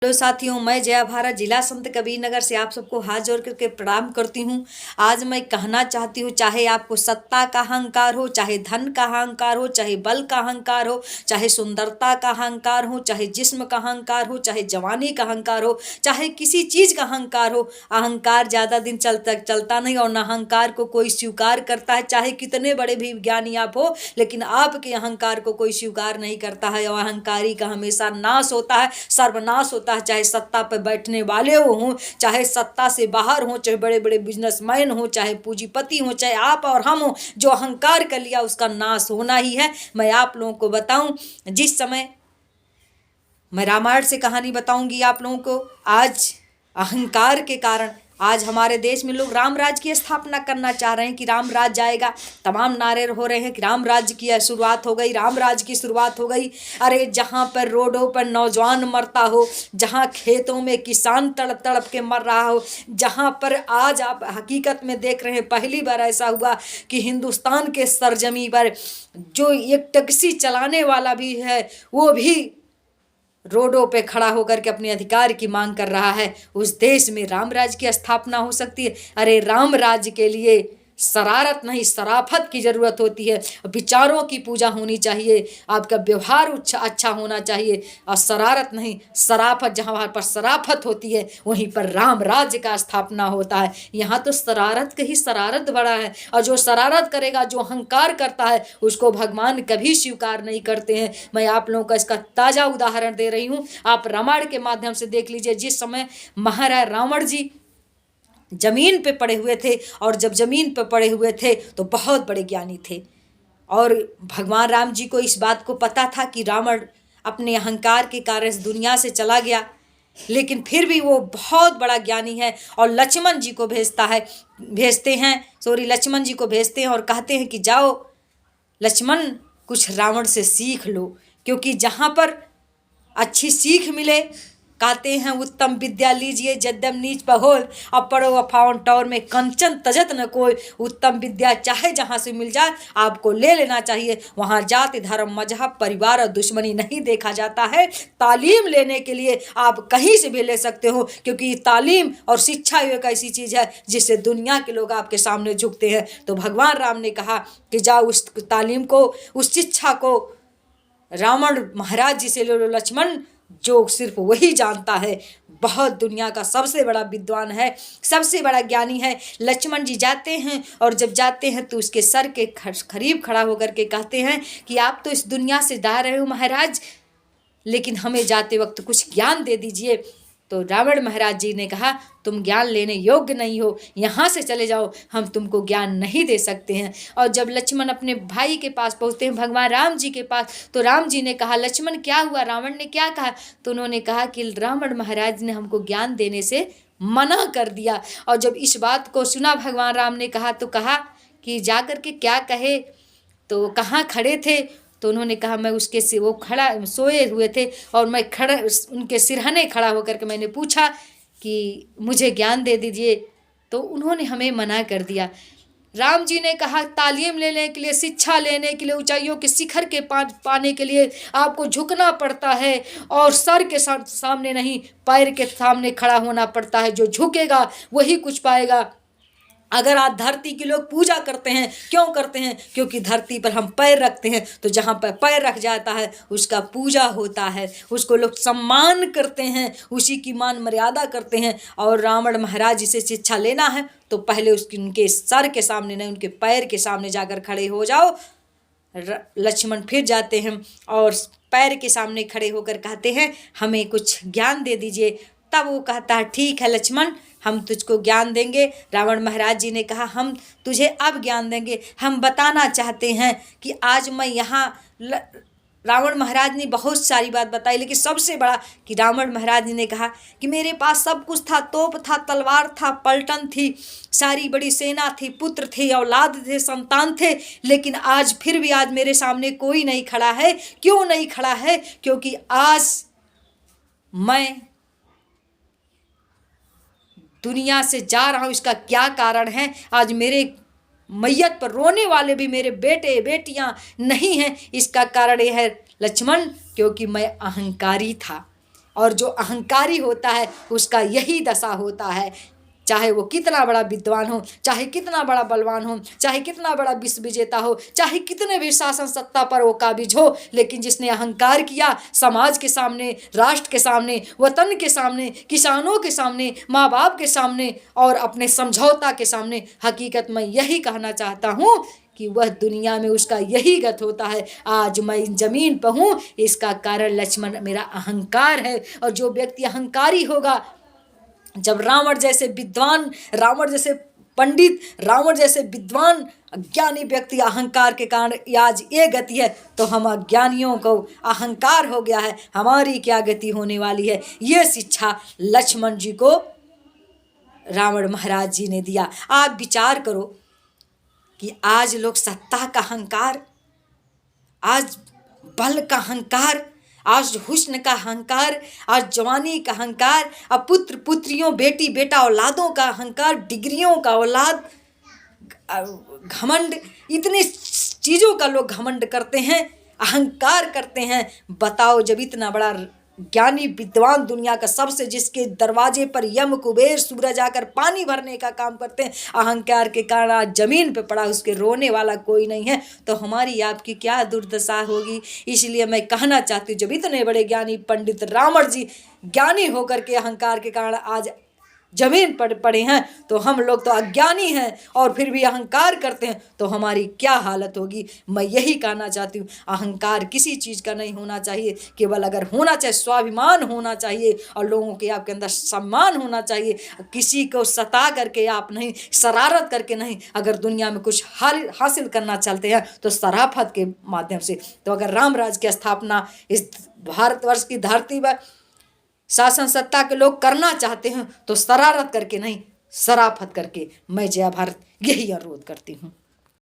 Hello साथियों, मैं जया भारत जिला संत कबीर नगर से आप सबको हाथ जोड़ करके प्रणाम करती हूँ। आज मैं कहना चाहती हूँ, चाहे आपको सत्ता का अहंकार हो, चाहे धन का अहंकार हो, चाहे बल का अहंकार हो, चाहे सुंदरता का अहंकार हो, चाहे जिस्म का अहंकार हो, चाहे जवानी का अहंकार हो, चाहे किसी चीज का अहंकार हो, अहंकार ज्यादा दिन चलता नहीं और न अहंकार को कोई स्वीकार करता है। चाहे कितने बड़े भी ज्ञानी आप हो, लेकिन आपके अहंकार को कोई स्वीकार नहीं करता है और अहंकारी का हमेशा नाश होता है, सर्वनाश होता है। चाहे सत्ता पर बैठने वाले हों, चाहे सत्ता से बाहर हों, चाहे बड़े बड़े बिजनेसमैन हों, चाहे पूंजीपति हों, चाहे आप और हम हों, जो अहंकार कर लिया उसका नाश होना ही है। मैं आप लोगों को बताऊं, जिस समय मैं रामायण से कहानी बताऊंगी आप लोगों को। आज अहंकार के कारण आज हमारे देश में लोग राम राज्य की स्थापना करना चाह रहे हैं कि राम राज्य आएगा। तमाम नारे हो रहे हैं कि राम राज्य की शुरुआत हो गई, राम राज्य की शुरुआत हो गई। अरे जहाँ पर रोडों पर नौजवान मरता हो, जहाँ खेतों में किसान तड़प तड़प के मर रहा हो, जहाँ पर आज आप हकीकत में देख रहे हैं, पहली बार ऐसा हुआ कि हिंदुस्तान के सरजमी पर जो एक टैक्सी चलाने वाला भी है वो भी रोडों पे खड़ा होकर के अपने अधिकार की मांग कर रहा है। उस देश में राम राज्य की स्थापना हो सकती है। अरे राम राज्य के लिए शरारत नहीं, शराफत की जरूरत होती है। विचारों की पूजा होनी चाहिए, आपका व्यवहार अच्छा होना चाहिए और शरारत नहीं, शराफत। जहाँ पर शराफत होती है वहीं पर राम राज्य का स्थापना होता है। यहाँ तो शरारत का ही शरारत बड़ा है और जो शरारत करेगा, जो अहंकार करता है, उसको भगवान कभी स्वीकार नहीं करते हैं। मैं आप लोगों का इसका ताजा उदाहरण दे रही हूँ, आप रामायण के माध्यम से देख लीजिए। जिस समय महाराज रावण जी जमीन पे पड़े हुए थे, और जब जमीन पे पड़े हुए थे तो बहुत बड़े ज्ञानी थे और भगवान राम जी को इस बात को पता था कि रावण अपने अहंकार के कारण इस दुनिया से चला गया, लेकिन फिर भी वो बहुत बड़ा ज्ञानी है और लक्ष्मण जी को लक्ष्मण जी को भेजते हैं और कहते हैं कि जाओ लक्ष्मण, कुछ रावण से सीख लो, क्योंकि जहाँ पर अच्छी सीख मिले, कहते हैं उत्तम विद्या लीजिए जद्यम नीच बहोल, अब पढ़ो अफावन टौर में कंचन तजत न कोई। उत्तम विद्या चाहे जहाँ से मिल जाए आपको ले लेना चाहिए। वहाँ जाति धर्म मजहब परिवार और दुश्मनी नहीं देखा जाता है। तालीम लेने के लिए आप कहीं से भी ले सकते हो, क्योंकि तालीम और शिक्षा एक ऐसी चीज़ है जिससे दुनिया के लोग आपके सामने झुकते हैं। तो भगवान राम ने कहा कि जाओ उस तालीम को, उस शिक्षा को रावण महाराज जी से ले लो लक्ष्मण, जो सिर्फ वही जानता है। बहुत दुनिया का सबसे बड़ा विद्वान है, सबसे बड़ा ज्ञानी है। लक्ष्मण जी जाते हैं और जब जाते हैं तो उसके सर के करीब खड़ा होकर के कहते हैं कि आप तो इस दुनिया से जा रहे हो महाराज, लेकिन हमें जाते वक्त कुछ ज्ञान दे दीजिए। तो रावण महाराज जी ने कहा, तुम ज्ञान लेने योग्य नहीं हो, यहाँ से चले जाओ, हम तुमको ज्ञान नहीं दे सकते हैं। और जब लक्ष्मण अपने भाई के पास पहुँचते हैं, भगवान राम जी के पास, तो राम जी ने कहा, लक्ष्मण क्या हुआ, रावण ने क्या कहा? तो उन्होंने कहा कि रावण महाराज ने हमको ज्ञान देने से मना कर दिया। और जब इस बात को सुना भगवान राम ने कहा, तो कहा कि जा कर के क्या कहे, तो कहाँ खड़े थे? तो उन्होंने कहा, मैं उसके वो खड़ा सोए हुए थे और मैं खड़ा उनके सिरहाने खड़ा होकर के मैंने पूछा कि मुझे ज्ञान दे दीजिए, तो उन्होंने हमें मना कर दिया। राम जी ने कहा, तालीम लेने के लिए, शिक्षा लेने के लिए, ऊंचाइयों के शिखर के पाने के लिए आपको झुकना पड़ता है और सर के सामने नहीं, पैर के सामने खड़ा होना पड़ता है। जो झुकेगा वही कुछ पाएगा। अगर आज धरती के लोग पूजा करते हैं, क्यों करते हैं? क्योंकि धरती पर हम पैर रखते हैं, तो जहाँ पर पैर रख जाता है उसका पूजा होता है, उसको लोग सम्मान करते हैं, उसी की मान मर्यादा करते हैं। और रावण महाराज जी से शिक्षा लेना है तो पहले उनके सर के सामने नहीं, उनके पैर के सामने जाकर खड़े हो जाओ। लक्ष्मण फिर जाते हैं और पैर के सामने खड़े होकर कहते हैं, हमें कुछ ज्ञान दे दीजिए। तब वो कहता है, ठीक है लक्ष्मण, हम तुझको ज्ञान देंगे। रावण महाराज जी ने कहा, हम तुझे अब ज्ञान देंगे। हम बताना चाहते हैं कि आज मैं यहाँ रावण महाराज ने बहुत सारी बात बताई, लेकिन सबसे बड़ा कि रावण महाराज जी ने कहा कि मेरे पास सब कुछ था, तोप था, तलवार था, पलटन थी, सारी बड़ी सेना थी, पुत्र थे, औलाद थे, संतान थे, लेकिन आज फिर भी आज मेरे सामने कोई नहीं खड़ा है। क्यों नहीं खड़ा है? क्योंकि आज मैं दुनिया से जा रहा हूँ। इसका क्या कारण है? आज मेरे मैयत पर रोने वाले भी मेरे बेटे बेटियां नहीं हैं। इसका कारण यह है लक्ष्मण, क्योंकि मैं अहंकारी था। और जो अहंकारी होता है उसका यही दशा होता है, चाहे वो कितना बड़ा विद्वान हो, चाहे कितना बड़ा बलवान हो, चाहे कितना बड़ा विश्व विजेता हो, चाहे कितने भी शासन सत्ता पर वो काबिज हो, लेकिन जिसने अहंकार किया समाज के सामने, राष्ट्र के सामने, वतन के सामने, किसानों के सामने, माँ बाप के सामने और अपने समझौता के सामने, हकीकत मैं यही कहना चाहता हूँ कि वह दुनिया में उसका यही गत होता है। आज मैं जमीन पर हूँ, इसका कारण लक्ष्मण मेरा अहंकार है। और जो व्यक्ति अहंकारी होगा, जब रावण जैसे विद्वान, रावण जैसे पंडित, रावण जैसे विद्वान अज्ञानी व्यक्ति अहंकार के कारण आज ये गति है, तो हम अज्ञानियों को अहंकार हो गया है, हमारी क्या गति होने वाली है। ये शिक्षा लक्ष्मण जी को रावण महाराज जी ने दिया। आप विचार करो कि आज लोग सत्ता का अहंकार, आज बल का अहंकार, आज हुस्न का अहंकार, आज जवानी का अहंकार, अब पुत्र पुत्रियों, बेटी बेटा औलादों का अहंकार, डिग्रियों का औलाद, घमंड, इतने चीज़ों का लोग घमंड करते हैं, अहंकार करते हैं। बताओ, जब इतना बड़ा ज्ञानी विद्वान दुनिया का सबसे, जिसके दरवाजे पर यम कुबेर सूरज आकर पानी भरने का काम करते हैं, अहंकार के कारण आज जमीन पे पड़ा, उसके रोने वाला कोई नहीं है, तो हमारी आपकी क्या दुर्दशा होगी। इसलिए मैं कहना चाहती हूँ, जब इतने बड़े ज्ञानी पंडित रावण जी ज्ञानी होकर के अहंकार के कारण आज जमीन पर पड़े हैं, तो हम लोग तो अज्ञानी हैं और फिर भी अहंकार करते हैं, तो हमारी क्या हालत होगी। मैं यही कहना चाहती हूँ, अहंकार किसी चीज़ का नहीं होना चाहिए, केवल अगर होना चाहिए स्वाभिमान होना चाहिए और लोगों के आपके अंदर सम्मान होना चाहिए। किसी को सता करके आप नहीं, शरारत करके नहीं, अगर दुनिया में कुछ हासिल करना चाहते हैं तो शराफत के माध्यम से। तो अगर राम राज्य की स्थापना इस भारतवर्ष की धरती पर शासन सत्ता के लोग करना चाहते हैं तो शरारत करके नहीं, शराफत करके। मैं जय भारत यही अनुरोध करती हूँ।